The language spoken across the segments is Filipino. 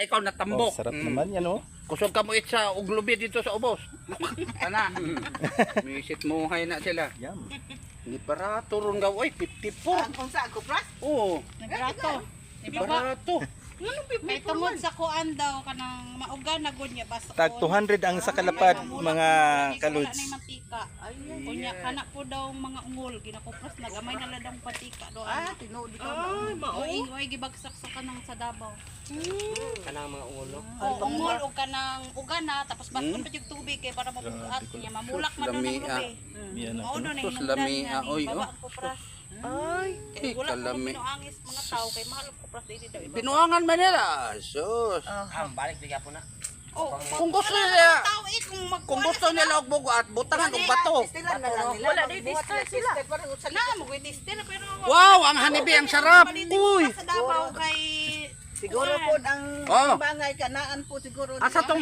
Ikaw natambok. Sarap naman yan, oh. Kusog ka mo sa uglubi dito sa ubos. Ana. Misit mo hay na sila. Yum. Ni barato ron gaw oy 54. Kung sa ako, pras? Oo. Nagrato. Ni barato. May tungod sa kuan daw kanang mauga na gud niya basta. Tag 200 ang sa kalapad, mga Wala kaluds. na mantika. Kunya kana po daw mga ungol ginakupras nagamay na ladang patika do. Tinuod ito. Oy gibagsak sa kanang sa Davao. Kanang mga ulo. Ungol o kanang uga na tapos baskon pa yung tubig kay para mabugat niya mamulak man daw ng Lamia. lubi. Yan na. Mao do na Sus, inungdan lamia, niya oy, ni baba ko pras. Ay. Kay wala ko kalami. pinuangis mga tao kay mahal ko pras dili daw iba. Pinuangan man nila. Sus. Balik bigyan po na. Kung gusto nila, Tao kung gusto nila og bugat, butangan og bato. Wala din discard sila. na mo gid still pero Wow, ang hanibi ang sarap. Uy. sa Davao kay Siguro po ang Oh. bangay kanaan po siguro. Asa tong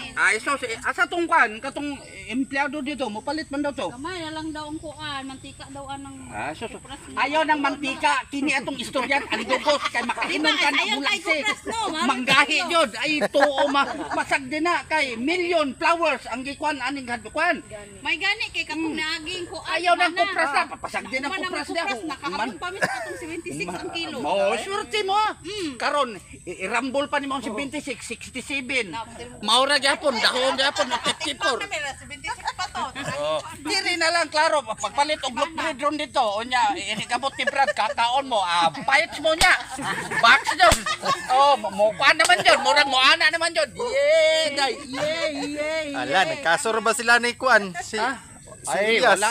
asa tong kan katong empleyado dito mopalit man daw to. gamay na lang daw ang kuan mantika daw anang Sus. Ayaw ng mantika, kini atong istoryan ang dugos kay makainom ka na Ayaw kay bulasi. kupras, no? Manggahi jud ay tuo masag din na kay million flowers ang gikuan aning hadukwan. may gani kay katong naaging kuan Ayaw ng kupras na papasag din ang kupras kupras niya. nakaabot pa mi sa katong 76 ang kilo. Mo, swerte mo. Karon irambol pa nimo si 26, 67. Maura gyapon, dahon gyapon na 54. 76 pa to. Oh, diri na lang klaro pagpalit og look bread ron dito. Onya, ini kabot ni Brad kakaon mo. Payet mo nya. Box jud. Oh, mo kuan naman jud, murag mo ana naman jud. Yay, guys. Yay. Ala, nagkasor ba sila ni Kuan? Si Ay, Elias. wala